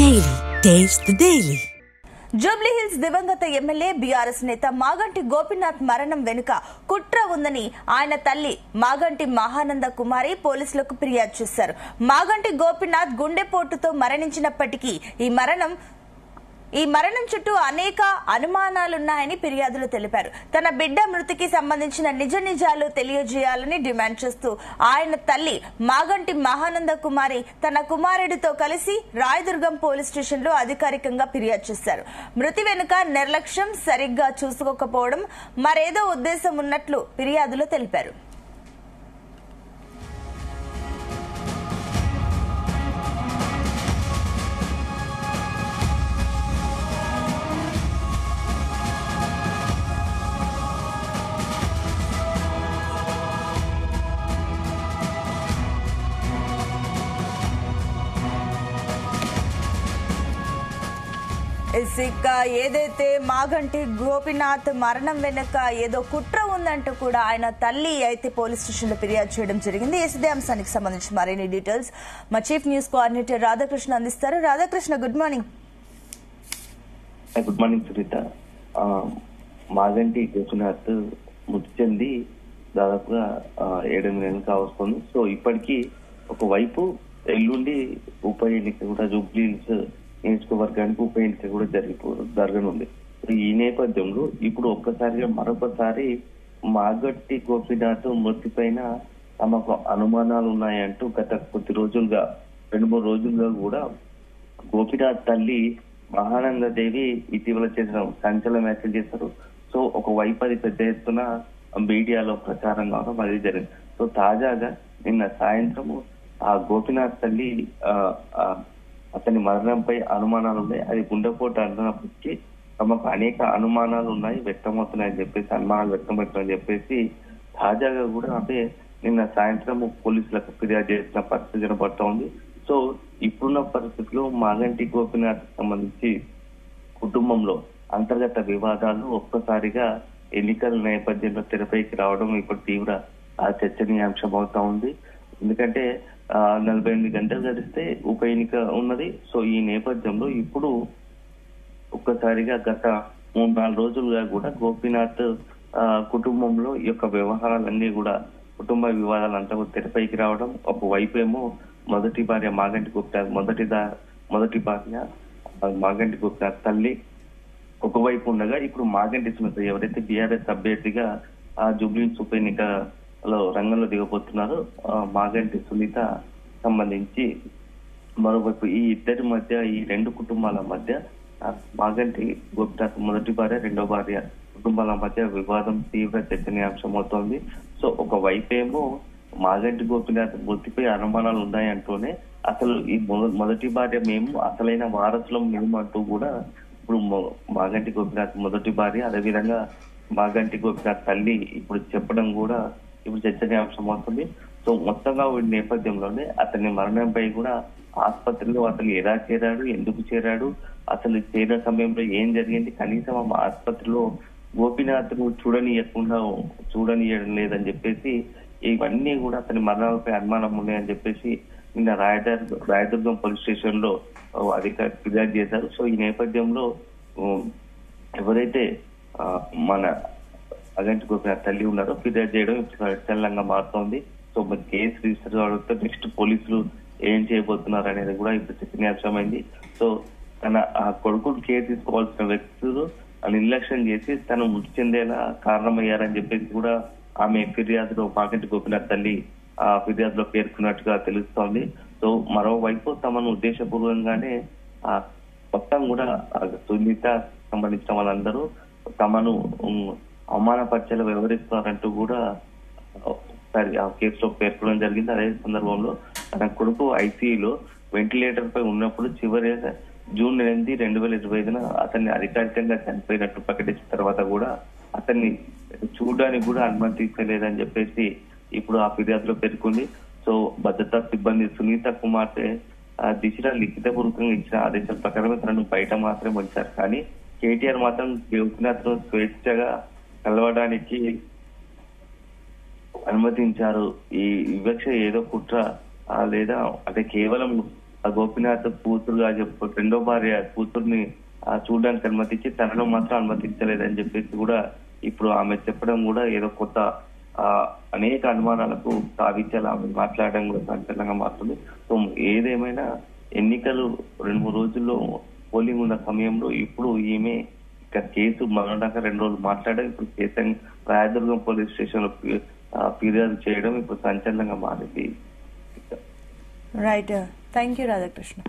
Daily. Taste the Daily. Jubilee hills దివంగత MLA BRS నేత మాగంటి గోపీనాథ్ మరణం వెనుక కుట్ర ఉందని ఆయన తల్లి మాగంటి మహానంద కుమారి పోలీసులకు ఫిర్యాదు చేశారు. మాగంటి గోపీనాథ్ గుండెపోటుతో మరణించినప్పటికీ ఈ మరణం చుట్టూ అనేక అనుమానాలున్నాయని ఫిర్యాదులు తెలిపారు. తన బిడ్డ మృతికి సంబంధించిన నిజాలు తెలియజేయాలని డిమాండ్ చేస్తూ ఆయన తల్లి మాగంటి మహానంద కుమారి తన కుమారుడితో కలిసి రాయదుర్గం పోలీస్ స్టేషన్ లో అధికారికంగా ఫిర్యాదు చేశారు. మృతి వెనుక నిర్లక్ష్యం, సరిగ్గా చూసుకోకపోవడం, మరేదో ఉద్దేశం ఉన్నట్లు ఫిర్యాదులో తెలిపారు. ఏదైతే మాగంటి గోపీనాథ్ మరణం వెనుక ఏదో కుట్ర ఉందంటూ కూడా ఆయన తల్లి అయితే పోలీస్ స్టేషన్ లో ఫిర్యాదు చేయడం జరిగింది. ఇదే అంశానికి సంబంధించి మరిన్ని డీటెయిల్స్ మా చీఫ్ న్యూస్ కోఆర్డినేటర్ రాధాకృష్ణ అందిస్తారు. Radhakrishna, good morning. Good morning Sunitha. Maganti Gopinath మృతి చెంది దాదాపుగా 7 నెలలు కావస్తుంది. సో ఇప్పటికీ ఒకవైపు ఎల్లుండి ఉప ఎన్నిక కూడా జూబ్లీ హిల్స్ నియోజకవర్గానికి ఉప ఎన్నిక కూడా జరగనుంది. ఈ నేపథ్యంలో ఇప్పుడు ఒక్కసారిగా మరొకసారి మాగంటి గోపీనాథ్ మృతి పైన తమకు అనుమానాలు ఉన్నాయంటూ గత కొద్ది రోజులుగా 2-3 రోజులుగా కూడా గోపీనాథ్ తల్లి మహానందదేవి ఇటీవల చేసిన సంచలన వ్యాఖ్యలు చేశారు. సో ఒకవైపు అది పెద్ద ఎత్తున మీడియాలో ప్రచారం కావడం అది జరిగింది. సో తాజాగా నిన్న సాయంత్రము ఆ గోపీనాథ్ తల్లి అతని మరణంపై అనుమానాలు ఉన్నాయి, అది గుండెపోటు అంటున్నప్పటికీ తమకు అనేక అనుమానాలు ఉన్నాయి, వ్యక్తమవుతున్నాయని చెప్పేసి అనుమానాలు వ్యక్తమవుతున్నాయని చెప్పేసి తాజాగా కూడా నిన్న సాయంత్రం పోలీసులకు ఫిర్యాదు చేసిన పరిస్థితి కనబడుతూ ఉంది. సో ఇప్పుడున్న పరిస్థితుల్లో మాగంటి గోపీనాథ్ సంబంధించి కుటుంబంలో అంతర్గత వివాదాలు ఒక్కసారిగా ఎన్నికల నేపథ్యంలో తెరపైకి రావడం ఇప్పుడు తీవ్ర చర్చనీయాంశం అవుతా ఉంది. ఎందుకంటే 48 గంటలు గడిస్తే ఉప ఎన్నిక ఉన్నది. సో ఈ నేపథ్యంలో ఇప్పుడు ఒక్కసారిగా గత 3-4 రోజులుగా కూడా గోపీనాథ్ కుటుంబంలో ఈ యొక్క వ్యవహారాలన్నీ కూడా కుటుంబ వివాదాలంతా తెరపైకి రావడం, ఒకవైపు ఏమో మొదటి భార్య మాగంటి గోపీనాథ్ మొదటి భార్య మాగంటి గోపీనాథ్ తల్లి ఒకవైపు ఉండగా ఇప్పుడు మాగంటి సునీత ఎవరైతే బీఆర్ఎస్ అభ్యర్థిగా జూబ్లీ హిల్స్ ఉప ఎన్నికలో రంగంలో దిగబోతున్నారో మాగంటి సునీత సంబంధించి మరోవైపు ఈ ఇద్దరి మధ్య, ఈ 2 కుటుంబాల మధ్య మాగంటి గోపీనాథ్ మొదటి భార్య రెండో భార్య కుటుంబాల మధ్య వివాదం తీవ్ర చర్చనీయాంశం అవుతోంది. సో ఒకవైపు ఏమో మాగంటి గోపీనాథ్ మృతిపై అనుమానాలు ఉన్నాయంటూనే అసలు ఈ మొదటి భార్య మేము అసలైన వారసులం మేము అంటూ కూడా ఇప్పుడు మాగంటి గోపీనాథ్ మొదటి భార్య అదేవిధంగా మాగంటి గోపీనాథ్ తల్లి ఇప్పుడు చెప్పడం కూడా ఇప్పుడు చర్చనీయాంశం అవుతుంది. సో మొత్తంగా నేపథ్యంలోనే అతని మరణంపై కూడా ఆసుపత్రిలో అతను ఎలా చేరాడు, ఎందుకు చేరాడు, అసలు చేరిన సమయంలో ఏం జరిగింది, కనీసం ఆసుపత్రిలో గోపీనాథ్ ను చూడనీయడం లేదని చెప్పేసి ఇవన్నీ కూడా అతని మరణాలపై అనుమానం ఉన్నాయని చెప్పేసి నిన్న రాయదుర్గం పోలీస్ స్టేషన్ లో అధికారులు ఫిర్యాదు చేశారు. సో ఈ నేపథ్యంలో ఎవరైతే మన మాగంటి గోపీనాథ్ తల్లి ఉన్నారో ఫిర్యాదు చేయడం ఇప్పుడు చర్చనీయంగా మారుతోంది. సో మరి కేసు రిజిస్టర్ కావడంతో నెక్స్ట్ పోలీసులు ఏం చేయబోతున్నారు అనేది కూడా ఇప్పుడు చర్చనీయాంశమైంది. సో తన కొడుకును కేర్ తీసుకోవాల్సిన వ్యక్తులు నిర్లక్ష్యం చేసి తను మృతి చెందేలా కారణమయ్యారని చెప్పేసి కూడా ఆమె ఫిర్యాదులో మాగంటి గోపీనాథ్ తల్లి ఫిర్యాదులో పేర్కొన్నట్టుగా తెలుస్తోంది. సో మరోవైపు తమను ఉద్దేశపూర్వకంగానే మొత్తం కూడా సునీత సంబంధించిన వాళ్ళందరూ తమను అవమానపరిచేలా వ్యవహరిస్తున్నారంటూ కూడా ఆ కేసులో పేర్కొనడం జరిగింది. అదే సందర్భంలో తన కొడుకు ఐసీయూలో వెంటిలేటర్ పై ఉన్నప్పుడు చివరి జూన్ 8, 2025 అతన్ని అధికారికంగా చనిపోయినట్టు ప్రకటించిన తర్వాత కూడా అతన్ని చూడడానికి కూడా అనుమతించలేదని చెప్పేసి ఇప్పుడు ఆ ఫిర్యాదులో పేర్కొంది. సో భద్రతా సిబ్బంది సునీత కుమార్తె దిశ లిఖితపూర్వకంగా ఇచ్చిన ఆదేశాల ప్రకారమే తనను బయట మాత్రమే ఉంచారు. కానీ కేటీఆర్ మాత్రం గోపీనాథ్ స్వేచ్ఛగా కలవడానికి అనుమతించారు. ఈ వివక్ష ఏదో కుట్ర లేదా అంటే కేవలం ఆ గోపీనాథ్ కూతురుగా చెప్పు రెండో భార్య కూతుర్ని చూడడానికి అనుమతించి తనలో మాత్రం అనుమతించలేదని చెప్పేసి కూడా ఇప్పుడు ఆమె చెప్పడం కూడా ఏదో కొత్త అనేక అనుమానాలకు తావించాలి ఆమె మాట్లాడడం కూడా సంచలనంగా మారుతుంది. సో ఏదేమైనా ఎన్నికలు 2-3 రోజుల్లో పోలింగ్ ఉన్న సమయంలో ఇప్పుడు ఈమె ఇక్కడ కేసు మొదలడాక 2 రోజులు మాట్లాడడం, ఇప్పుడు కేసు రాయదుర్గం పోలీస్ స్టేషన్ లో ఫిర్యాదు చేయడం ఇప్పుడు సంచలనంగా మారింది. Right, thank you Radhakrishna.